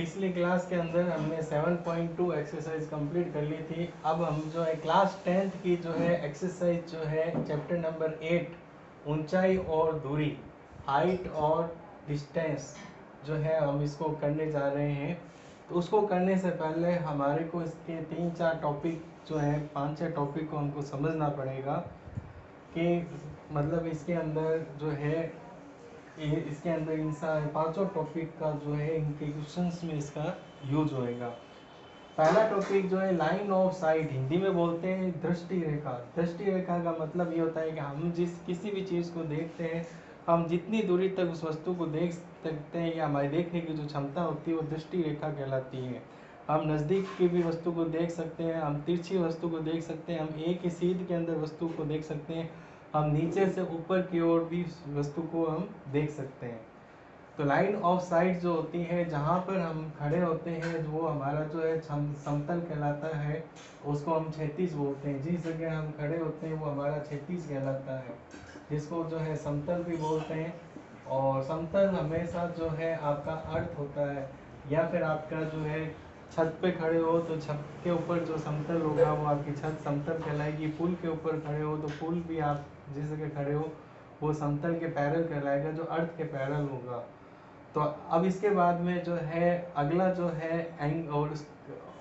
पिछली क्लास के अंदर हमने 7.2 एक्सरसाइज कंप्लीट कर ली थी। अब हम जो है क्लास 10th की जो है एक्सरसाइज जो है चैप्टर नंबर 8 ऊंचाई और दूरी, हाइट और डिस्टेंस जो है हम इसको करने जा रहे हैं। तो उसको करने से पहले हमारे को इसके 3-4 टॉपिक जो है 5-6 टॉपिक को हमको समझना पड़ेगा कि मतलब इसके अंदर जो है इसके अंदर इन पांचों टॉपिक का जो है इनके क्वेश्चंस में इसका यूज होएगा। पहला टॉपिक जो है लाइन ऑफ साइट, हिंदी में बोलते हैं दृष्टि रेखा। दृष्टि रेखा का मतलब ये होता है कि हम किसी भी चीज़ को देखते हैं, हम जितनी दूरी तक उस वस्तु को देख सकते हैं या हमारी देखने की जो क्षमता होती है वो दृष्टि रेखा कहलाती है। हम नज़दीक की भी वस्तु को देख सकते हैं, हम तिरछी वस्तु को देख सकते हैं, हम एक ही सीध के अंदर वस्तु को देख सकते हैं, हम नीचे से ऊपर की ओर भी वस्तु को हम देख सकते हैं। तो लाइन ऑफ साइट जो होती है, जहाँ पर हम खड़े होते हैं, वो हमारा जो है समतल कहलाता है, उसको हम क्षैतिज बोलते हैं। जिस जगह हम खड़े होते हैं वो हमारा क्षैतिज कहलाता है, जिसको जो है समतल भी बोलते हैं। और समतल हमेशा जो है आपका अर्थ होता है, या फिर आपका जो है छत पे खड़े हो तो छत के ऊपर जो समतल होगा वो आपकी छत समतल कहलाएगी। पुल के ऊपर खड़े हो तो पुल भी आप जिस जगह खड़े हो वो समतल के पैरेलल कहलाएगा, जो अर्थ के पैरेलल होगा। तो अब इसके बाद में जो है अगला जो है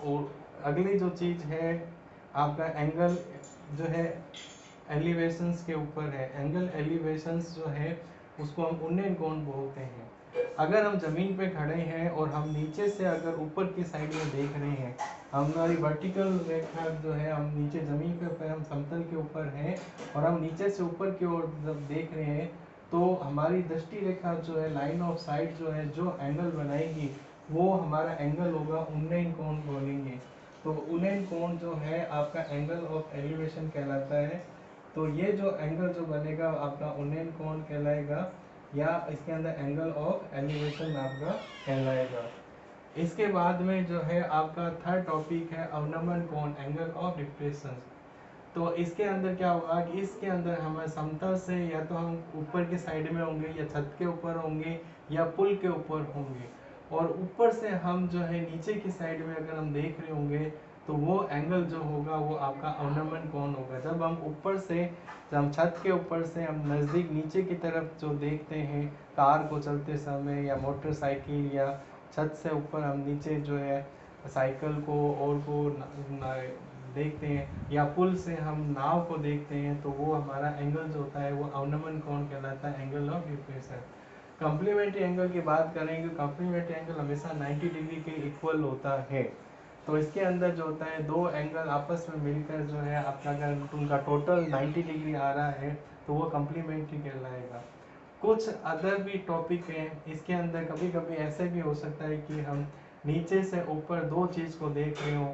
और अगली जो चीज़ है आपका एंगल जो है एलिवेशंस के ऊपर है। एंगल एलिवेशंस जो है उसको हम उन्नयन कोण बोलते हैं। अगर हम ज़मीन पे खड़े हैं और हम नीचे से अगर ऊपर की साइड में देख रहे हैं, हमारी वर्टिकल रेखा जो है, हम नीचे ज़मीन पे हम समतल के ऊपर हैं और हम नीचे से ऊपर की ओर जब देख रहे हैं तो हमारी दृष्टि रेखा जो है, लाइन ऑफ साइट जो है, जो एंगल बनाएगी वो हमारा एंगल होगा उन्नयन कोण बोलेंगे। तो उन्नयन कोण जो है आपका एंगल ऑफ एलिवेशन कहलाता है। तो ये जो एंगल जो बनेगा आपका उन्नयन कोण कहलाएगा, या इसके अंदर एंगल ऑफ एलिवेशन आपका कहलाएगा। इसके बाद में जो है आपका थर्ड टॉपिक है अवनमन कोण, एंगल ऑफ डिप्रेशन। तो इसके अंदर क्या होगा कि इसके अंदर हमें समतल से या तो हम ऊपर के साइड में होंगे, या छत के ऊपर होंगे, या पुल के ऊपर होंगे, और ऊपर से हम जो है नीचे की साइड में अगर हम देख रहे होंगे तो वो एंगल जो होगा वो आपका अवनमन कोण होगा। जब हम ऊपर से, जब हम छत के ऊपर से हम नज़दीक नीचे की तरफ जो देखते हैं कार को चलते समय, या मोटरसाइकिल, या छत से ऊपर हम नीचे जो है साइकिल को और को देखते हैं, या पुल से हम नाव को देखते हैं, तो वो हमारा एंगल जो होता है वो अवनमन कोण कहलाता है, angle of depression. Complementary angle की बात करेंगे, कॉम्प्लीमेंट्री एंगल हमेशा 90 डिग्री के इक्वल होता है। तो इसके अंदर जो होता है दो एंगल आपस में मिलकर जो है आपका अगर उनका टोटल 90 डिग्री आ रहा है तो वो कॉम्प्लीमेंट्री कहलाएगा। कुछ अदर भी टॉपिक हैं इसके अंदर। कभी कभी ऐसे भी हो सकता है कि हम नीचे से ऊपर दो चीज़ को देख रहे हो,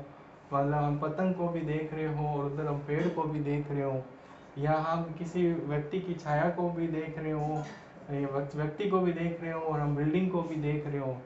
मतलब हम पतंग को भी देख रहे हो और उधर हम पेड़ को भी देख रहे हो, या हम किसी व्यक्ति की छाया को भी देख रहे हो, व्यक्ति को भी देख रहे हो, और हम बिल्डिंग को भी देख रहे हो।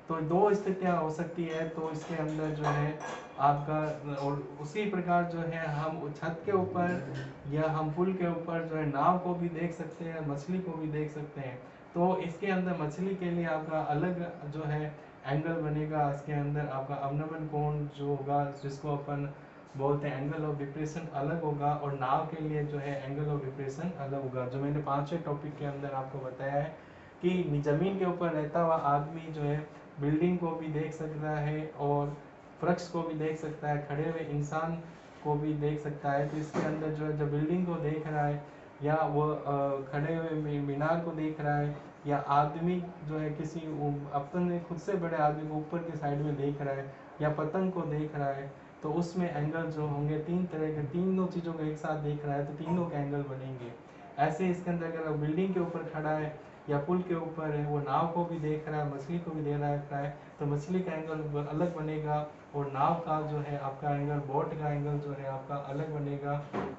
तो दो स्थितियाँ हो सकती है। तो इसके अंदर जो है आपका, और उसी प्रकार जो है हम छत के ऊपर या हम पुल के ऊपर जो है नाव को भी देख सकते हैं, मछली को भी देख सकते हैं। तो इसके अंदर मछली के लिए आपका अलग जो है एंगल बनेगा। इसके अंदर आपका अवनमन कोण जो होगा जिसको अपन बोलते हैं एंगल ऑफ डिप्रेशन अलग होगा, और नाव के लिए जो है एंगल ऑफ डिप्रेशन अलग होगा। जो मैंने पांचवें टॉपिक के अंदर आपको बताया है कि ज़मीन के ऊपर रहता हुआ आदमी जो है बिल्डिंग को भी देख सकता है और वृक्ष को भी देख सकता है, खड़े हुए इंसान को भी देख सकता है। तो इसके अंदर जो है, जब बिल्डिंग को देख रहा है, या वो खड़े हुए मीनार को देख रहा है, या आदमी जो है किसी अपने खुद से बड़े आदमी को ऊपर की साइड में देख रहा है, या पतंग को देख रहा है, तो उसमें एंगल जो होंगे तीन तरह के, तीनों चीज़ों को एक साथ देख रहा है तो तीनों के एंगल बनेंगे। ऐसे इसके अंदर अगर बिल्डिंग के ऊपर खड़ा है या पुल के ऊपर है, वो नाव को भी देख रहा है, मछली को भी दे रहा है, तो मछली का एंगल अलग बनेगा, और नाव का जो है आपका एंगल, बोट का एंगल जो है आपका अलग बनेगा,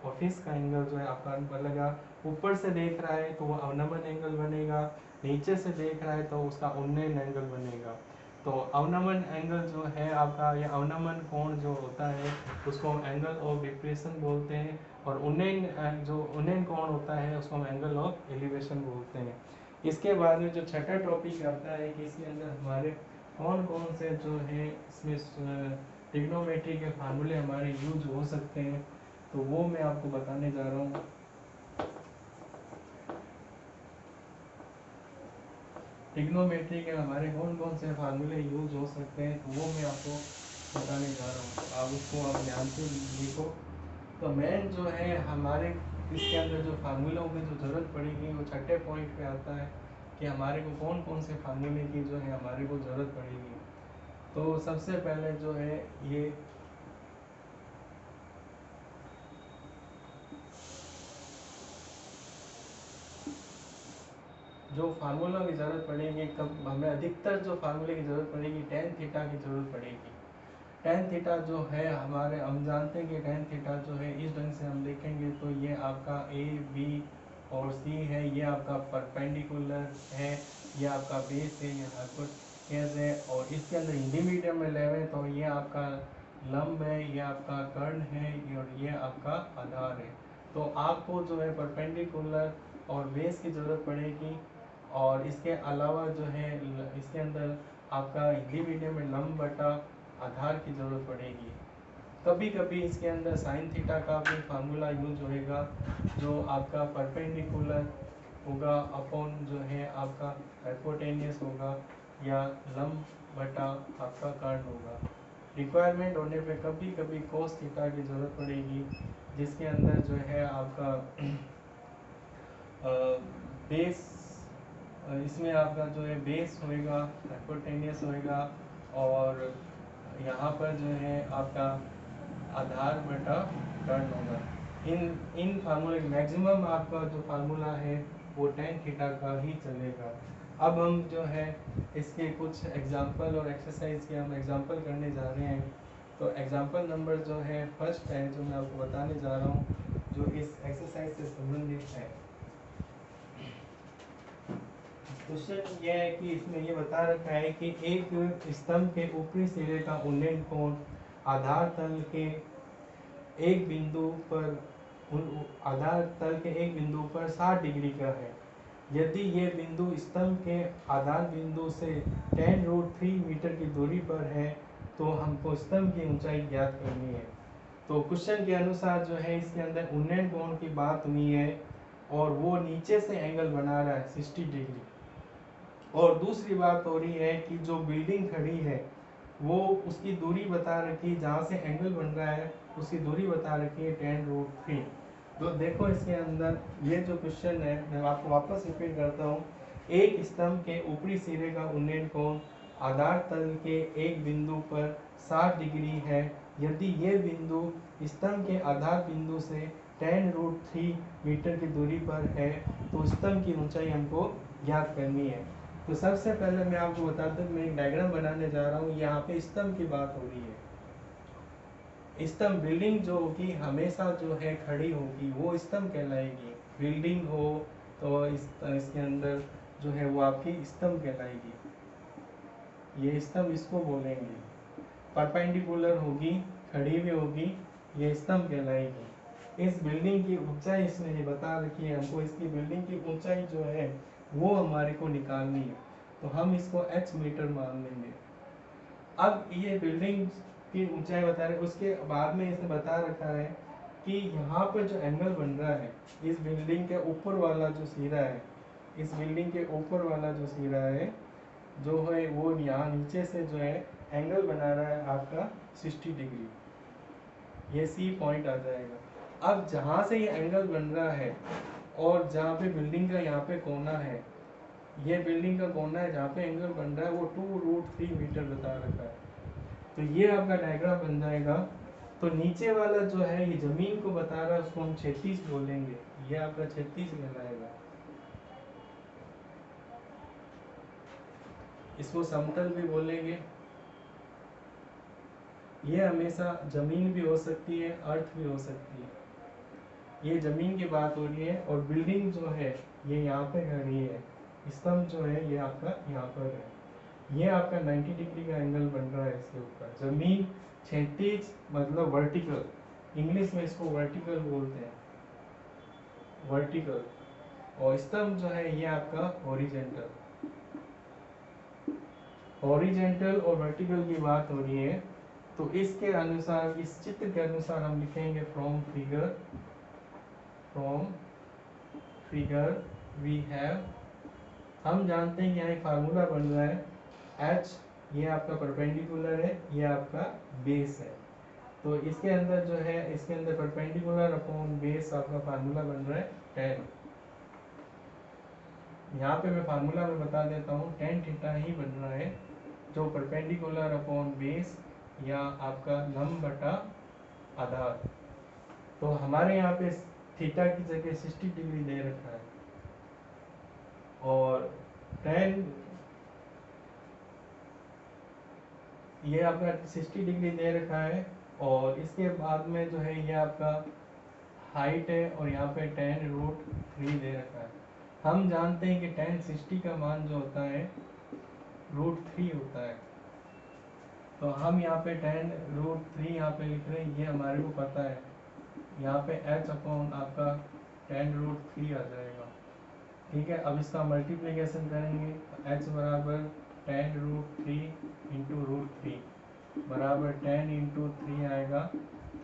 और फिश का एंगल जो है आपका बनेगा। ऊपर से देख रहा है तो वो अवनमन एंगल बनेगा, नीचे से देख रहा है तो उसका उन्नयन एंगल बनेगा। तो अवनमन एंगल जो है आपका, या अवनमन कोण जो होता है उसको हम एंगल ऑफ डिप्रेशन बोलते हैं, और उन्नयन जो उन्नयन कोण होता है उसको हम एंगल ऑफ एलिवेशन बोलते हैं। इसके बाद में जो छठा टॉपिक आता है कि इसके अंदर हमारे कौन कौन से जो है इसमें ट्रिग्नोमेट्री के फार्मूले हमारे यूज हो सकते हैं, तो वो मैं आपको बताने जा रहा हूँ। ट्रिग्नोमेट्री के हमारे कौन कौन से फार्मूले यूज हो सकते हैं, तो वो मैं आपको बताने जा रहा हूँ। आप उसको आप ध्यान से लिखो। तो मेन जो है हमारे इसके अंदर जो फार्मूलों की जो ज़रूरत पड़ेगी वो छठे पॉइंट पे आता है कि हमारे को कौन कौन से फार्मूले की जो है हमारे को ज़रूरत पड़ेगी। तो सबसे पहले जो है ये जो फार्मूला की ज़रूरत पड़ेगी, कब हमें अधिकतर जो फार्मूले की ज़रूरत पड़ेगी टेन थीटा की ज़रूरत पड़ेगी। टेन थीटा जो है हमारे हम जानते हैं कि टेन थीटा जो है इस ढंग से हम देखेंगे तो ये आपका ए बी और सी है, ये आपका परपेंडिकुलर है, ये आपका बेस है, ये हाइपोटेन्यूज है, और इसके अंदर हिंदी मीडियम में लेवे तो ये आपका लंब है, ये आपका कर्ण है, और ये आपका आधार है। तो आपको जो है परपेंडिकुलर और बेस की ज़रूरत पड़ेगी, और इसके अलावा जो है इसके अंदर आपका हिंदी मीडियम में लंब बटा आधार की ज़रूरत पड़ेगी। कभी कभी इसके अंदर साइन थीटा का भी फार्मूला यूज होएगा, जो आपका परपेंडिकुलर होगा अपॉन जो है आपका हाइपोटेनियस होगा, या लंब बटा आपका कर्ण होगा। रिक्वायरमेंट होने पे कभी कभी कोस थीटा की ज़रूरत पड़ेगी, जिसके अंदर जो है आपका बेस, इसमें आपका जो है बेस होएगा, हाइपोटेनियस होएगा, और यहाँ पर जो है आपका आधार बटा कर्ण होगा। इन फार्मूले मैक्सिमम आपका जो फार्मूला है वो टेन थीटा का ही चलेगा। अब हम जो है इसके कुछ एग्जांपल और एक्सरसाइज के हम एग्जांपल करने जा रहे हैं। तो एग्जांपल नंबर जो है फर्स्ट है जो मैं आपको बताने जा रहा हूँ, जो इस एक्सरसाइज से संबंधित है। क्वेश्चन ये है कि इसमें ये बता रखा है कि एक स्तंभ के ऊपरी सिरे का उन्नयन कोण आधार तल के एक बिंदु पर आधार तल के एक बिंदु पर 60 डिग्री का है। यदि ये बिंदु स्तंभ के आधार बिंदु से 10√3 मीटर की दूरी पर है तो हमको स्तंभ की ऊंचाई ज्ञात करनी है। तो क्वेश्चन के अनुसार जो है इसके अंदर उन्नयन कोण की बात हुई है, और वो नीचे से एंगल बना रहा है 60 डिग्री। और दूसरी बात हो रही है कि जो बिल्डिंग खड़ी है वो उसकी दूरी बता रखी है, जहाँ से एंगल बन रहा है उसकी दूरी बता रखी है 10√3। तो देखो इसके अंदर ये जो क्वेश्चन है मैं आपको वापस रिपीट करता हूँ। एक स्तंभ के ऊपरी सिरे का उन्नयन कोण आधार तल के एक बिंदु पर 60 डिग्री है। यदि ये बिंदु स्तंभ के आधार बिंदु से 10√3 मीटर की दूरी पर है तो स्तंभ की ऊंचाई हमको ज्ञात करनी है। तो सबसे पहले मैं आपको बता दूं, मैं एक डायग्राम बनाने जा रहा हूँ। यहाँ पे स्तंभ की बात हो रही है। स्तंभ बिल्डिंग जो होगी हमेशा जो है खड़ी होगी वो स्तंभ कहलाएगी। बिल्डिंग हो तो इसके अंदर जो है वो आपकी स्तंभ कहलाएगी। ये स्तंभ इसको बोलेंगे। परपेंडिकुलर होगी, खड़ी भी होगी, ये स्तंभ कहलाएगी। इस बिल्डिंग की ऊंचाई इसने ये बता रखी है हमको। इसकी बिल्डिंग की ऊंचाई जो है वो हमारे को निकालनी है, तो हम इसको h मीटर मान लेंगे। अब ये बिल्डिंग की ऊंचाई बता रहे, उसके बाद में इसने बता रखा है कि यहाँ पर जो एंगल बन रहा है इस बिल्डिंग के ऊपर वाला जो सिरा है, इस बिल्डिंग के ऊपर वाला जो सिरा है जो है वो यहाँ नीचे से जो है एंगल बना रहा है आपका 60 डिग्री। ये सी पॉइंट आ जाएगा। अब जहाँ से ये एंगल बन रहा है और जहाँ पे बिल्डिंग का यहाँ पे कोना है, ये बिल्डिंग का कोना है जहाँ पे एंगल बन रहा है वो 2√3 मीटर बता रखा है। तो ये आपका डायग्राम बन जाएगा। तो नीचे वाला जो है ये जमीन को बता रहा है, उसको हम क्षैतिज बोलेंगे। ये आपका क्षैतिज कहलाएगा। इसको समतल भी बोलेंगे। ये हमेशा जमीन भी हो सकती है, अर्थ भी हो सकती है। ये जमीन की बात हो रही है, और बिल्डिंग जो है ये यहाँ पे खड़ी है। स्तंभ जो है ये आपका यहाँ पर है। ये आपका 90 डिग्री का एंगल बन रहा है इसके ऊपर। जमीन क्षैतिज मतलब वर्टिकल, इंग्लिश में इसको वर्टिकल बोलते हैं, वर्टिकल। और स्तंभ जो है ये आपका हॉरिजेंटल। हॉरिजेंटल और वर्टिकल की बात हो रही है, तो इसके अनुसार, इस चित्र के अनुसार हम लिखेंगे फ्रॉम फिगर वी हैव, हम जानते हैं कि यहाँ एक फार्मूला बन रहा है h, ये आपका परपेंडिकुलर है, ये आपका बेस है। तो इसके अंदर जो है, इसके अंदर परपेंडिकुलर अपॉन बेस आपका फार्मूला बन रहा है 10। यहाँ पे मैं फार्मूला में बता देता हूँ, tan थीटा ही बन रहा है, जो परपेंडिकुलर अपॉन बेस या आपका लंब बटा आधार। तो हमारे यहाँ पे थीटा की जगह 60 डिग्री दे रखा है, और tan ये आपका 60 डिग्री दे रखा है, और इसके बाद में जो है ये आपका हाइट है, और यहाँ पे tan√3 दे रखा है। हम जानते हैं कि tan 60 का मान जो होता है √3 होता है, तो हम यहाँ पे tan√3 यहाँ पे लिख रहे हैं, ये हमारे को पता है। यहाँ पे h अपॉन आपका tan√3 आ जाएगा, ठीक है। अब इसका मल्टीप्लिकेशन करेंगे, h बराबर tan√3 इंटू √3 बराबर 10 इंटू 3 आएगा,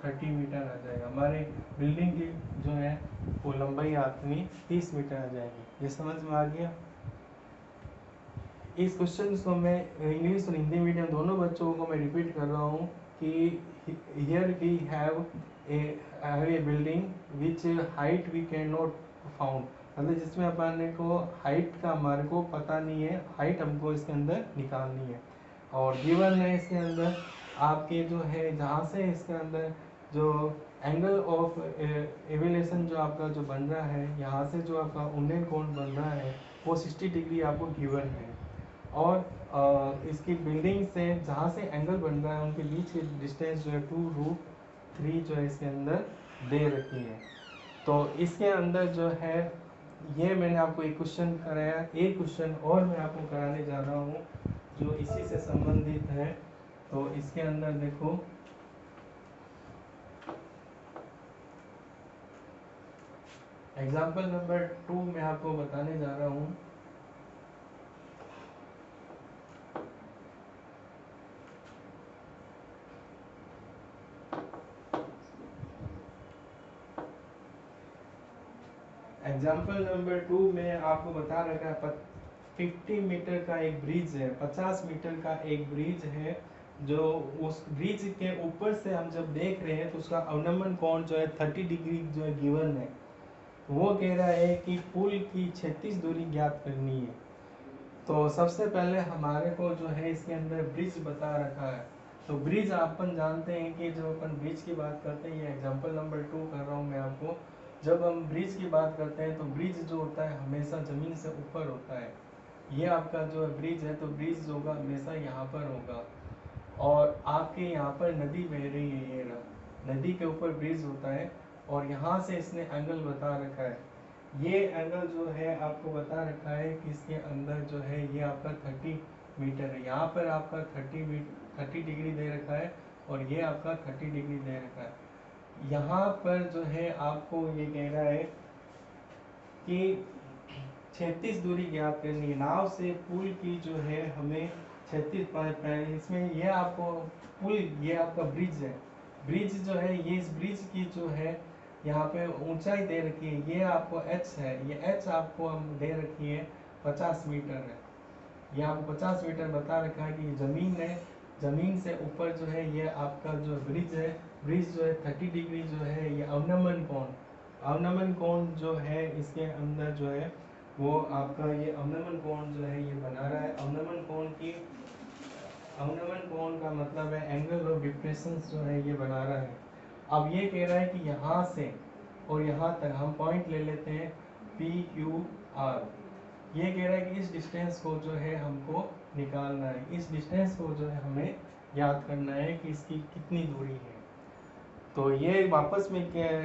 30 मीटर आ जाएगा। हमारे बिल्डिंग की जो है वो लंबाई आदमी 30 मीटर आ जाएगी। ये समझ में आ गया। इस क्वेश्चन को मैं इंग्लिश और हिंदी मीडियम दोनों बच्चों को मैं रिपीट कर रहा हूँ कि here we have a building which height we can not found, मतलब जिसमें अपन को हाइट का हमारे को पता नहीं है, हाइट हमको इसके अंदर निकालनी है। और गिवन है इसके अंदर आपके जो है, जहाँ से इसके अंदर जो एंगल ऑफ एविलेशन जो आपका जो बन रहा है, यहाँ से जो आपका उन्नयन कोण बन रहा है वो 60 डिग्री आपको गिवन है। और इसकी बिल्डिंग से जहाँ से एंगल बन रहा है उनके बीच की डिस्टेंस जो है 2√3 जो है इसके अंदर दे रखी है। तो इसके अंदर जो है, ये मैंने आपको एक क्वेश्चन कराया, एक क्वेश्चन और मैं आपको कराने जा रहा हूँ जो इसी से संबंधित है। तो इसके अंदर देखो, एग्जाम्पल नंबर 2 मैं आपको बताने जा रहा हूँ। एग्जाम्पल नंबर 2 में आपको बता रखा है 50 मीटर का एक ब्रिज है, 50 मीटर का एक ब्रिज है, जो उस ब्रिज के ऊपर से हम जब देख रहे हैं तो उसका अवनमन कोण जो है 30 डिग्री जो है गिवन है। वो कह रहा है कि पुल की 36 दूरी ज्ञात करनी है। तो सबसे पहले हमारे को जो है इसके अंदर ब्रिज बता रखा है। तो ब्रिज अपन जानते हैं कि जब अपन ब्रिज की बात करते हैं, ये एग्जाम्पल नंबर 2 कर रहा हूँ मैं आपको, जब हम ब्रिज की बात करते हैं तो ब्रिज जो होता है हमेशा ज़मीन से ऊपर होता है। ये आपका जो ब्रिज है, तो ब्रिज जो होगा हमेशा यहाँ पर होगा, और आपके यहाँ पर नदी बह रही है, ये नदी के ऊपर ब्रिज होता है, और यहाँ से इसने एंगल बता रखा है। ये एंगल जो है आपको बता रखा है कि इसके अंदर जो है ये आपका 30 मीटर है। यहाँ पर आपका 30 डिग्री दे रखा है, और ये आपका 30 डिग्री दे रखा है। यहाँ पर जो है आपको ये कह रहा है कि 36 दूरी ज्ञात करनी है। नाव से पुल की जो है हमें 36, इसमें ये आपको पुल, ये आपका ब्रिज है, ब्रिज जो है ये इस ब्रिज की जो है यहाँ पे ऊंचाई दे रखी है, ये आपको h है, ये h आपको हम दे रखी है 50 मीटर है। ये आपको 50 मीटर बता रखा है कि ये ज़मीन है, ज़मीन से ऊपर जो है ये आपका जो ब्रिज है, ब्रिज जो है 30 डिग्री जो है, ये अवनमन कोण जो है इसके अंदर जो है वो आपका ये अवनमन कोण जो है ये बना रहा है। अवनमन कोण का मतलब है एंगल ऑफ डिप्रेशन जो है ये बना रहा है। अब ये कह रहा है कि यहाँ से और यहाँ तक हम पॉइंट ले लेते हैं PQR। ये कह रहा है कि इस डिस्टेंस को जो है हमको निकालना है, इस डिस्टेंस को जो है हमें याद करना है कि इसकी कितनी दूरी है। तो ये वापस मैं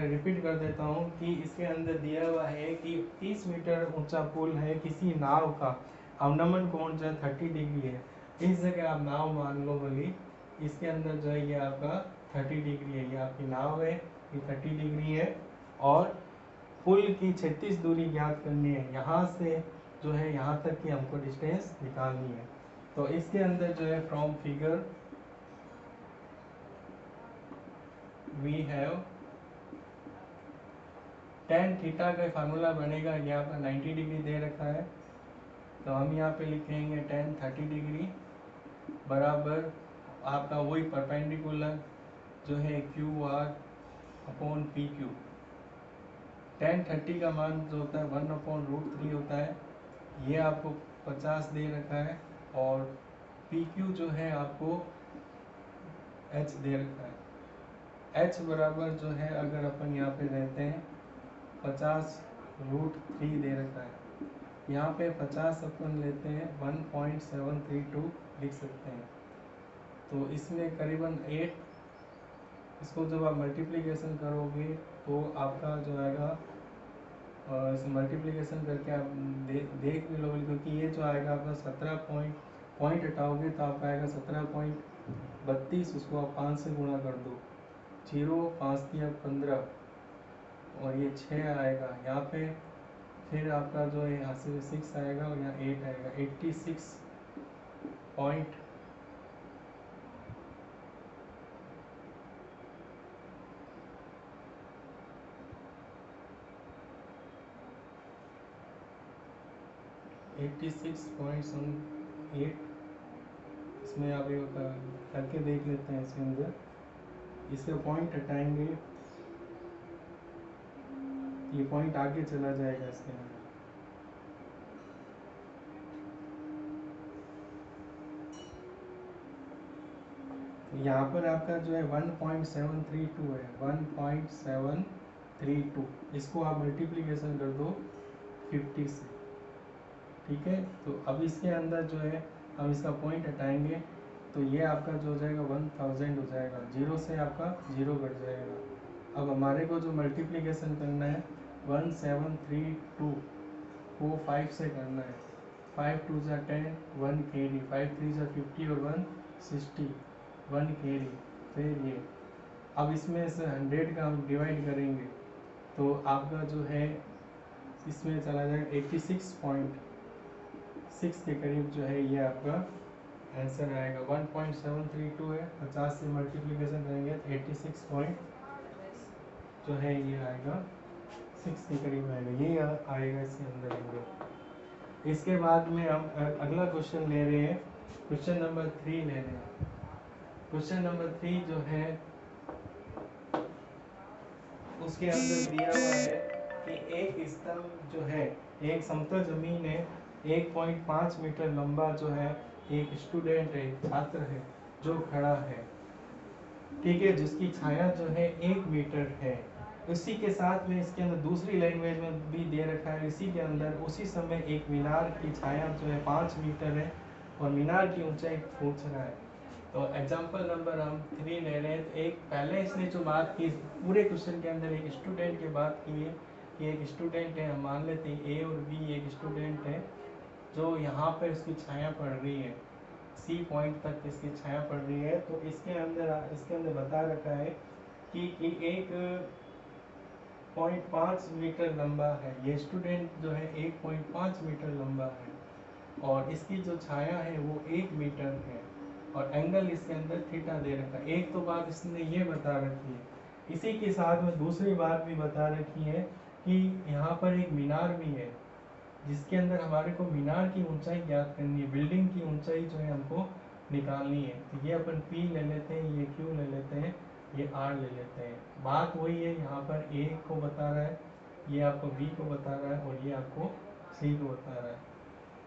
रिपीट कर देता हूँ कि इसके अंदर दिया हुआ है कि 30 मीटर ऊंचा पुल है, किसी नाव का अवनमन कोण जो है 30 डिग्री है। इस जगह आप नाव मान लो बोली, इसके अंदर जो है ये आपका 30 डिग्री है, ये आपकी नाव है, ये 30 डिग्री है, और पुल की 36 दूरी ज्ञात करनी है। यहाँ से जो है यहाँ तक की हमको डिस्टेंस निकालनी है। तो इसके अंदर जो है from figure we have tan theta का फार्मूला बनेगा, यहाँ पर 90 डिग्री दे रखा है, तो हम यहाँ पे लिखेंगे tan 30 डिग्री बराबर आपका वही परपेंडिकुलर जो है Q R upon P Q. tan 30 का मान जो होता है 1/√3 होता है, ये आपको 50 दे रखा है, और पी क्यू जो है आपको h दे रखा है। h बराबर जो है अगर अपन यहाँ पे रहते हैं 50√3 दे रखा है, यहाँ पे 50 अपन लेते हैं 1.732 लिख सकते हैं, तो इसमें करीबन 8, इसको जब आप मल्टीप्लिकेशन करोगे तो आपका जो आएगा इस मल्टीप्लिकेशन करके आप देख भी लोगे, क्योंकि ये जो आएगा आपका 17 पॉइंट हटाओगे तो आपका आएगा 17.32, उसको आप 5 से गुणा कर दो, 0 5 दिया 15, और ये 6 आएगा यहाँ पे, फिर आपका जो है यहाँ से 6 आएगा और यहाँ 8 आएगा, 86 पॉइंट 86.8। इसमें आप एक करके देख लेते हैं, इसके अंदर इसका पॉइंट हटाएंगे, ये पॉइंट आगे चला जाएगा इसके अंदर। यहाँ पर आपका जो है 1.732 है, 1.732, इसको आप मल्टीप्लिकेशन कर दो 50 से, ठीक है। तो अब इसके अंदर जो है हम इसका पॉइंट हटाएंगे, तो ये आपका जो हो जाएगा 1000 हो जाएगा, 0 से आपका 0 कट जाएगा। अब हमारे को जो मल्टीप्लिकेशन करना है 1732 को 5 से करना है, 5 2 जा 10, 1 kg, 5 3 जा 50 और 1 60, 1 kg। फिर ये अब इसमें से 100 का हम डिवाइड करेंगे तो आपका जो है इसमें चला जाएगा 86.6 के करीब जो है ये आपका आंसर आएगा। 1.732 है, 50 से मल्टीप्लिकेशन करेंगे तो 86 पॉइंट जो है ये आएगा 6 के करीब आएगा, ये आएगा इसके अंदर। इसके बाद में हम अगला क्वेश्चन ले रहे हैं, क्वेश्चन नंबर 3 ले रहे हैं। क्वेश्चन नंबर 3 जो है उसके अंदर दिया हुआ है कि एक स्तंभ जो है, एक समतल जमीन है 1.5 मीटर लंबा जो है, एक स्टूडेंट है, छात्र है जो खड़ा है, ठीक है, जिसकी छाया जो है 1 मीटर है। उसी के साथ में इसके अंदर दूसरी लैंग्वेज में भी दे रखा है, इसी के अंदर उसी समय एक मीनार की छाया जो है 5 मीटर है और मीनार की ऊंचाई पूछ रहा है। तो एग्जाम्पल नंबर हम 3 ले रहे हैं। तो एक पहले इसने जो बात की, पूरे क्वेश्चन के अंदर एक स्टूडेंट की बात की है कि एक स्टूडेंट है, हम मान लेते हैं ए और बी एक स्टूडेंट है जो यहाँ पर उसकी छाया पड़ रही है, सी पॉइंट तक इसकी छाया पड़ रही है। तो इसके अंदर बता रखा है कि एक 0.5 मीटर लंबा है, ये स्टूडेंट जो है 1.5 मीटर लंबा है और इसकी जो छाया है वो 1 मीटर है और एंगल इसके अंदर थीटा दे रखा है। एक तो बात इसने ये बता रखी है, इसी के साथ में दूसरी बात भी बता रखी है कि यहाँ पर एक मीनार भी है जिसके अंदर हमारे को मीनार की ऊंचाई ज्ञात करनी है, बिल्डिंग की ऊंचाई जो है हमको निकालनी है। तो ये अपन P ले लेते हैं, ये Q ले लेते हैं, ये R ले लेते हैं। बात वही है, यहाँ पर A को बता रहा है, ये आपको B को बता रहा है और ये आपको C को बता रहा है।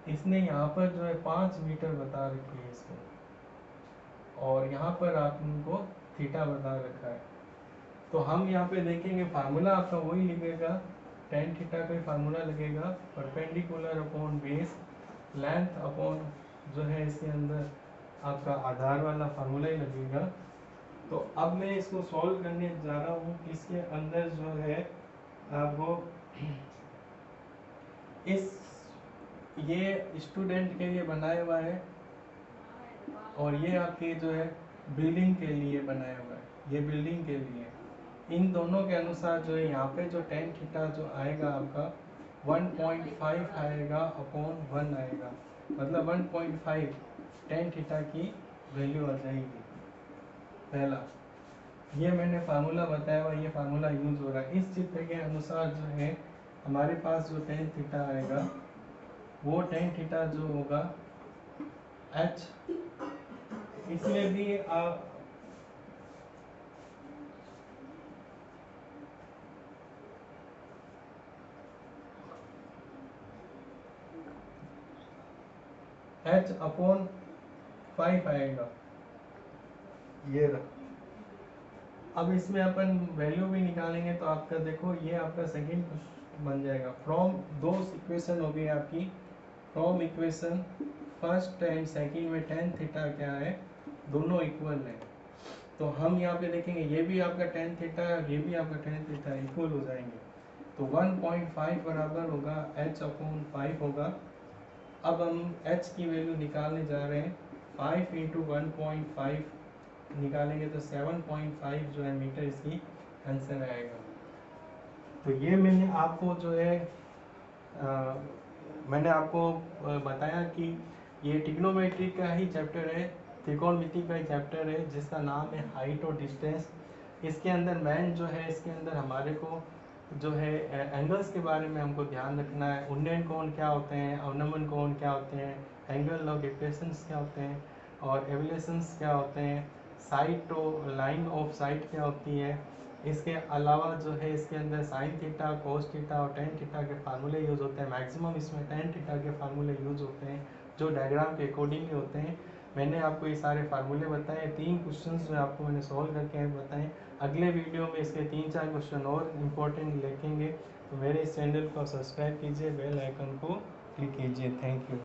इसने यहाँ पर जो है 5 मीटर बता रखी है इसको, और यहाँ पर आपको थीटा बता रखा है। तो हम यहाँ पे देखेंगे फार्मूला आपका वही लिखेगा, tan थीटा का फार्मूला लगेगा, perpendicular upon base length upon जो है इसके अंदर आपका आधार वाला फार्मूला ही लगेगा। तो अब मैं इसको सॉल्व करने जा रहा हूँ। इसके अंदर जो है आपको ये स्टूडेंट के लिए बनाया हुआ है और ये आपके जो है बिल्डिंग के लिए बनाया हुआ है, ये बिल्डिंग के लिए। इन दोनों के अनुसार जो है यहाँ पे जो tan थीटा जो आएगा आपका 1.5 आएगा अपॉन 1 आएगा, मतलब 1.5 टेन थीटा की वैल्यू आ जाएगी। पहला ये मैंने फार्मूला बताया हुआ, ये फार्मूला यूज हो रहा है। इस चित्र के अनुसार जो है हमारे पास जो टेन थीटा आएगा वो टेन थीटा जो होगा एच, इसमें भी एच अपॉन 5 आएगा, ये रहा। अब इसमें अपन वैल्यू भी निकालेंगे तो आपका देखो ये आपका सेकंड बन जाएगा। फ्रॉम दो इक्वेशन हो गई आपकी, from equation first and second में टेन थीटा क्या है, दोनों इक्वल है। तो हम यहाँ पे देखेंगे ये भी आपका टेन थीटा है और ये भी आपका टेन थीटा है, इक्वल हो जाएंगे। तो 1.5 बराबर होगा h अपॉन 5 होगा। अब हम h की वैल्यू निकालने जा रहे हैं। 5 इंटू 1.5 निकालेंगे तो 7.5 जो है मीटर इसकी आंसर आएगा। तो ये मैंने आपको जो है मैंने आपको बताया कि ये ट्रिग्नोमेट्री का ही चैप्टर है, त्रिकोणमिति का ही चैप्टर है जिसका नाम है हाइट और डिस्टेंस। इसके अंदर मेन जो है, इसके अंदर हमारे को जो है एंगल्स के बारे में हमको ध्यान रखना है। उन्नयन कोण क्या होते हैं, अवनमन कोण क्या होते हैं, एंगल ऑफ डिप्रेशंस क्या होते हैं और एवलेशंस क्या होते हैं, साइट और लाइन ऑफ साइट क्या होती है। इसके अलावा जो है इसके अंदर साइन थीटा, कोस थीटा और टेन थीटा के फार्मूले यूज़ होते हैं। मैक्सिमम इसमें टेन थीटा के फार्मूले यूज़ होते हैं जो डायग्राम के अकॉर्डिंगली होते हैं। मैंने आपको ये सारे फार्मूले बताए, 3 क्वेश्चंस जो आपको मैंने सॉल्व करके बताए। अगले वीडियो में इसके 3-4 क्वेश्चन और इम्पोर्टेंट लिखेंगे। तो मेरे इस चैनल को सब्सक्राइब कीजिए, बेल आइकन को क्लिक कीजिए। Thank you.